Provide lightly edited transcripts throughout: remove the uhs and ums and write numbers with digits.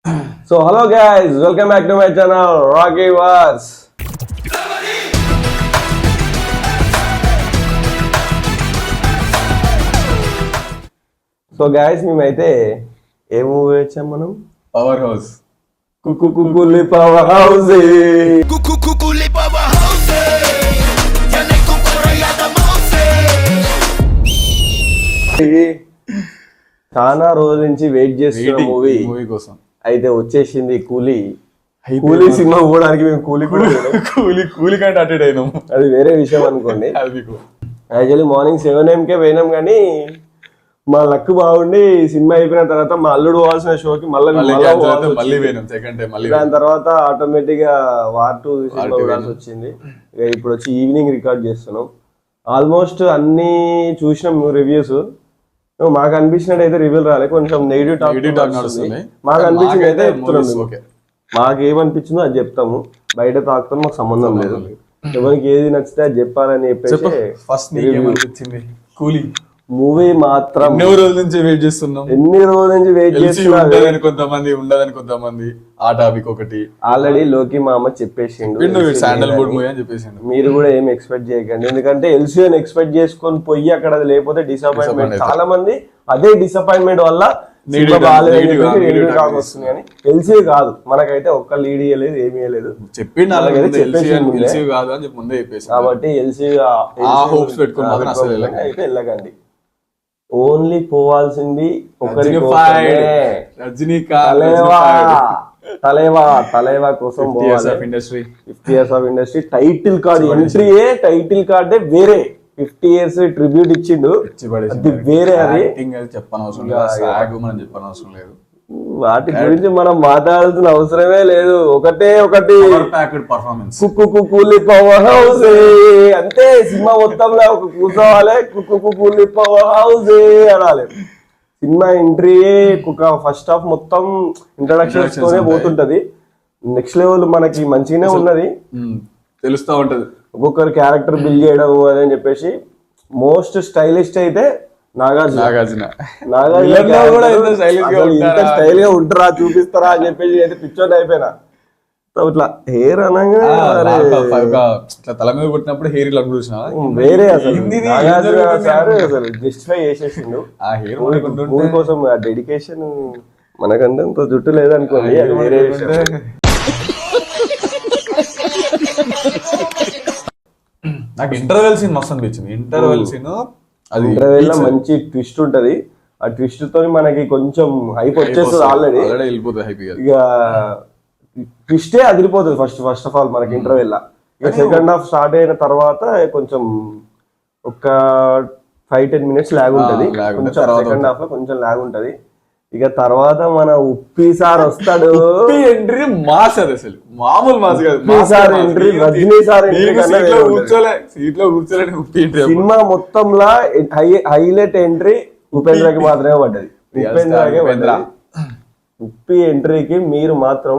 So hello guys, welcome back to my channel Rocky Wars. So guys మేమైతే ఏ movie వచ్చాం మనం? Power house. కుకుకుకులి power house. Cucucuculi powerhouse. Ya ne cucurayada mouse. చాలా రోజుల నుంచి వెయిట్ చేస్తున్న మూవీ కోసం అయితే వచ్చేసింది కూలీ. కూలీ సినిమా పోవడానికి మేము కూలీ కూడా కూలి కంటే అటెండ్ అయినాం. అది వేరే విషయం అనుకోండి. అది మీకు యాక్చువల్లీ మార్నింగ్ 7 AM పోయినాం, కానీ మా లక్ బాగుండి సినిమా అయిపోయిన తర్వాత మా అల్లుడు పోవాల్సిన షోకి మళ్ళీ పోయినాం సెకండ్ టైం. దాని తర్వాత ఆటోమేటిక్ గా వార్ 2 సినిమా చూడాల్సి వచ్చింది. ఇక ఇప్పుడు వచ్చి ఈవినింగ్ రికార్డ్ చేస్తున్నాం. ఆల్మోస్ట్ అన్ని చూసినాం రివ్యూస్. మాకు అనిపించినట్టు అయితే రివ్యూలు రాలే, కొంచెం నెగిటివ్ టాక్ నడుస్తుంది. మాకు అనిపించింది అయితే చెప్తున్నాం. మాకు ఏమనిపించిందో అది చెప్తాము, బయట తాకుతాం మాకు సంబంధం లేదు. ఎవరికి ఏది నచ్చితే అది చెప్పాలని చెప్పేసి ఫస్ట్ ఏమనిపించింది కూలీ మూవీ మాత్రం. ఎన్ని రోజుల నుంచి వెయిట్ చేస్తున్నాం, ఎన్ని రోజుల నుంచి వెయిట్ చేస్తున్నాం. కొంతమంది ఉండదని కొంతమంది ఆ టాపిక్ ఒకటి ఆల్రెడీ లోకి మామ చెప్పేసిండు, శాండల్వుడ్ మూవీ అని చెప్పేసిండు. మీరు కూడా ఏం ఎక్స్పెక్ట్ చేయకండి, ఎందుకంటే ఎల్సీని ఎక్స్పెక్ట్ చేసుకొని పోయి అక్కడ అది లేకపోతే డిసప్పాయింట్మెంట్. చాలా మంది అదే డిసప్పాయింట్మెంట్ వల్ల వస్తుంది. కానీ ఎల్సీ కాదు, మనకైతే ఒక్క లీడ్ ఇవ్వలేదు, ఏమి ఇవ్వలేదు. కాబట్టి ఎల్సీ అయితే వెళ్ళకండి. ఓన్లీ పోవాల్సింది తలేవా కోసం పోవాలి. 50 years of industry title card ఎంట్రీయే, టైటిల్ కార్డే వేరే. 50 years ట్రిబ్యూట్ ఇచ్చిండు, అది వేరే. అది వాటి గురించి మనం మాట్లాడాల్సిన అవసరమే లేదు. ఒకటి కుక్కులి పవర్ హౌస్ అంతే. సినిమా మొత్తంలో ఒక కూర్చోవాలి, కుక్కులి పవర్ హౌస్ అనాలి. సినిమా ఎంట్రీయే ఫస్ట్ హాఫ్ మొత్తం ఇంట్రడక్షన్స్ తోనే పోతుంటది. నెక్స్ట్ లెవెల్ మనకి మంచిగానే ఉన్నది, తెలుస్తా ఉంటది. ఒక్కొక్కరు క్యారెక్టర్ బిల్డ్ చేయడం అని చెప్పేసి. మోస్ట్ స్టైలిస్ట్ అయితే నాగార్జున ఇంత స్టైల్ గా ఉంటారా, చూపిస్తారా అని చెప్పేసి అయితే పిక్చర్ అయిపోయినా. ఇట్లా హెయిర్ అనగా తల మీద కొట్టినప్పుడు హెయిర్ ఇలా చూసిన వేరే. అసలు నాగార్జున సార్ అసలు జస్టిఫై చేసేసిండు ఆ హెయిర్ మూవీ కోసం. ఆ డెడికేషన్ మనకంటే అంత జుట్టు లేదనుకోండి, అది వేరే విషయం. నాకు ఇంటర్వెల్ సీన్ మస్తు అనిపించింది. ఇంటర్వెల్ సీన్ లో మంచి ట్విస్ట్ ఉంటది. ఆ ట్విస్ట్ తో మనకి కొంచెం హైప్ వచ్చేస్తుంది. ఆల్రెడీ ఇక ట్విస్టే అదిరిపోతుంది ఫస్ట్ ఆఫ్ ఆల్ మనకి ఇంటర్వెల్ లా. ఇక సెకండ్ హాఫ్ స్టార్ట్ అయిన తర్వాత కొంచెం ఒక 5-10 minutes లాగ్ ఉంటది. సెకండ్ హాఫ్ లో కొంచెం లాగ్ ఉంటది. ఇక తర్వాత మన ఉప్పి సార్ వస్తాడు. ఎంట్రీ మాస్, అది అసలు మామూలు మాస్ కాదు. Uppi sir entry, Rajini sir entry cinema మొత్తంలో హైలైట్ ఎంట్రీ ఉపేంద్రకి మాత్రమే పడ్డది. ఉప్పి ఎంట్రీకి మీరు మాత్రం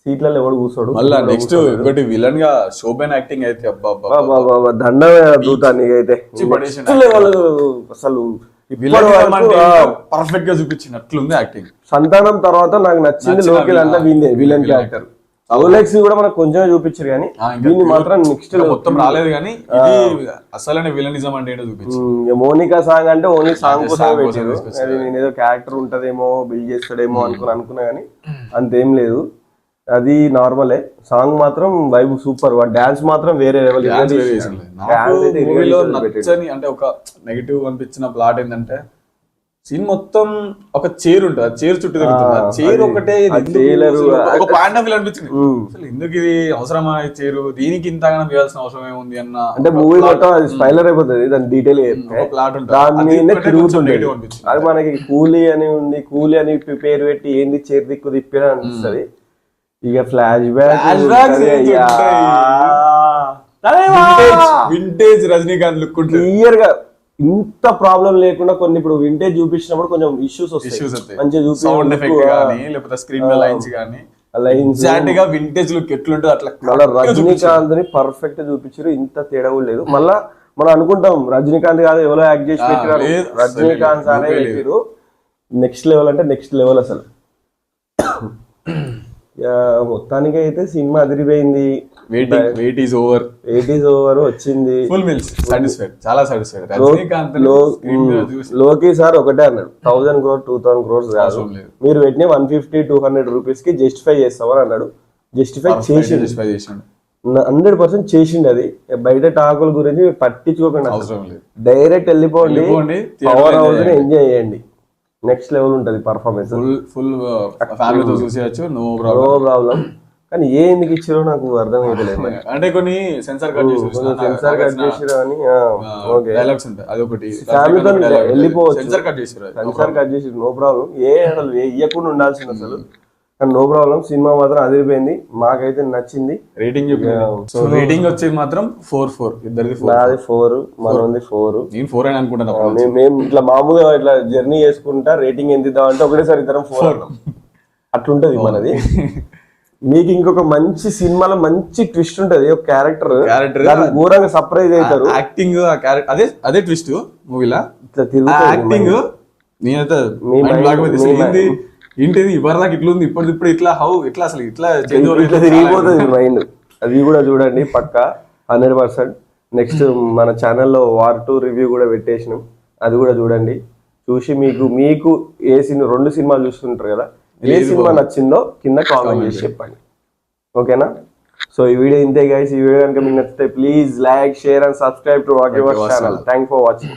సీట్లలో ఎవడు కూర్చోడు. మళ్ళా నెక్స్ట్ ఒకటి విలన్ గా శోభన్ యాక్టింగ్ అయితే దండమే దూతానికి అయితే అసలు పర్ఫెక్ట్ గా చూపించినట్లుంది యాక్టింగ్. సంతానం తర్వాత నాకు నచ్చింది లోకల్ అంతా విలన్ క్యారెక్టర్. అవలెక్స్ కూడా మనకు కొంచెం చూపించారు, కానీ దీన్ని మాత్రం నెక్స్ట్ మొత్తం రాలేదు. కానీ అసలు విలనిజం అంటే ఏంటో చూపించారు. మోనికా సాంగ్ అంటే ఓన్లీ సాంగ్ కోసమే పెట్టారు. నేను ఏదో క్యారెక్టర్ ఉంటదేమో, బిల్డ్ చేస్తాడేమో అనుకున్నా, కానీ అంతేం లేదు. అది నార్మలే. సాంగ్ మాత్రం వైబ్ సూపర్. డాన్స్ మాత్రం వేరే లెవెల్. అంటే ఒక నెగిటివ్ అనిపించిన ప్లాట్ ఏంటంటే సీన్ మొత్తం ఒక చైర్ ఉంటుంది, ఆ చైర్ చుట్టూ తిరుగుతుంది. చైర్ ఒకటే ఒక పాయింట్ ఆఫ్ వ్యూ అనిపించింది. అసలు ఎందుకు ఇది అవసరమా ఈ చైర్, దీనికి ఇంతగానో వేయాల్సిన అవసరం ఏముంది అన్న. అంటే మూవీ మొత్తం అది స్పైలర్ అయిపోతుంది. దాని డీటెయిల్ ప్లాట్ తిరుగుతుంది. అది మనకి కూలీ అని ఉంది, కూలీ అని పేరు పెట్టి ఏంది చైర్ దిక్కు తిప్పినా అనిపిస్తుంది. ఇక flash back vintage Rajinikanth look clear గా, ఇంత ప్రాబ్లం లేకుండా కొన్ని ఇప్పుడు వింటేజ్ చూపించినప్పుడు కొంచెం ఇష్యూస్ వస్తాయి. మంచిగా వింటేజ్ లుక్ ఎట్లుంటుంది అట్లా. మళ్ళీ రజనీకాంత్ ని పర్ఫెక్ట్ చూపించారు, ఇంత తేడా కూడా లేదు. మళ్ళా మనం అనుకుంటాం రజనీకాంత్ కాదు ఎవరో యాక్ట్ చేసి పెట్టారు, రజనీకాంత్ సారే పెట్టారు. నెక్స్ట్ లెవెల్ అంటే నెక్స్ట్ లెవెల్. అసలు ఇక మొత్తానికి అయితే సినిమా అదిరిపోయింది. Wait is over 80s over వచ్చింది. ఫుల్ మీల్స్ సాటిస్ఫైడ్, చాలా సాటిస్ఫైడ్. రజనీకాంత్ లోకి సార్ ఒకటే అన్నాడు 1000 crores 2000 crores కాదు, మీరు పెట్టిన 150-200 రూపీస్ కి జస్టిఫై చేస్తామని అన్నాడు. జస్టిఫై చేసి 100% చేసిండు. అది బయట టాకుల గురించి పట్టించుకోకుండా డైరెక్ట్ వెళ్ళిపోండి, పవర్ హౌస్ ని ఎంజాయ్ చేయండి. నెక్స్ట్ లెవెల్ ఉంటది పర్ఫార్మెన్స్, ఫుల్ ఫ్యామిలీతో చూసేయచ్చు, నో ప్రాబ్లం. కానీ ఏ ఎందుకు ఇచ్చారో నాకు అర్థం అయ్యలేదు. అంటే కొన్ని సెన్సార్ కట్ చేసిరు అని డైలాగ్స్ ఉంటాయి, అదొకటి ఫ్యామిలీతో వెళ్ళిపోవచ్చు. సెన్సార్ కట్ చేసిరు, నో ప్రాబ్లం. అసలు ఇవ్వకుండా ఉండాల్సింది అసలు. కానీ నో ప్రాబ్లం, సినిమా మాత్రం అదిరిపోయింది, మాకైతే నచ్చింది. రేటింగ్ రేటింగ్ వచ్చేది మాత్రం 4 ఇద్దరికి. నాది 4, మనది 4. నేను 4 అని అనుకుంటాను. మేము ఇట్లా మామూలుగా ఇట్లా జర్నీ చేసుకుంటా రేటింగ్ ఎంత ఇద్దామంటే ఒకటేసారి ఇద్దరం 4 అట్లుంటది మనది. మీకు ఇంకొక మంచి సినిమాలో మంచి ట్విస్ట్ ఉంటది, ఒక క్యారెక్టర్ ఘోరంగా సర్ప్రైజ్ అవుతారు. యాక్టింగ్ అదే ట్విస్ట్ మూవీలా ఇట్లా యాక్టింగ్. నేనైతే ఏంటిది ఇవరిదాకా ఇట్లా ఉంది, ఇప్పుడు ఇట్లా ఇట్లా అసలు ఇట్లా తిరిగిపోతుంది మైండ్. అది కూడా చూడండి పక్కా 100%. నెక్స్ట్ మన ఛానల్లో War 2 రివ్యూ కూడా పెట్టేసినాం, అది కూడా చూడండి. చూసి మీకు ఏ సినిమా, 2 సినిమాలు చూస్తుంటారు కదా, ఏ సినిమా నచ్చిందో కింద కామెంట్ చేసి చెప్పండి, ఓకేనా? సో ఈ వీడియో ఇంతే గైస్. ఈ వీడియో కనుక మీకు నచ్చితే please like, share and subscribe to walk your channel. Thanks for watching.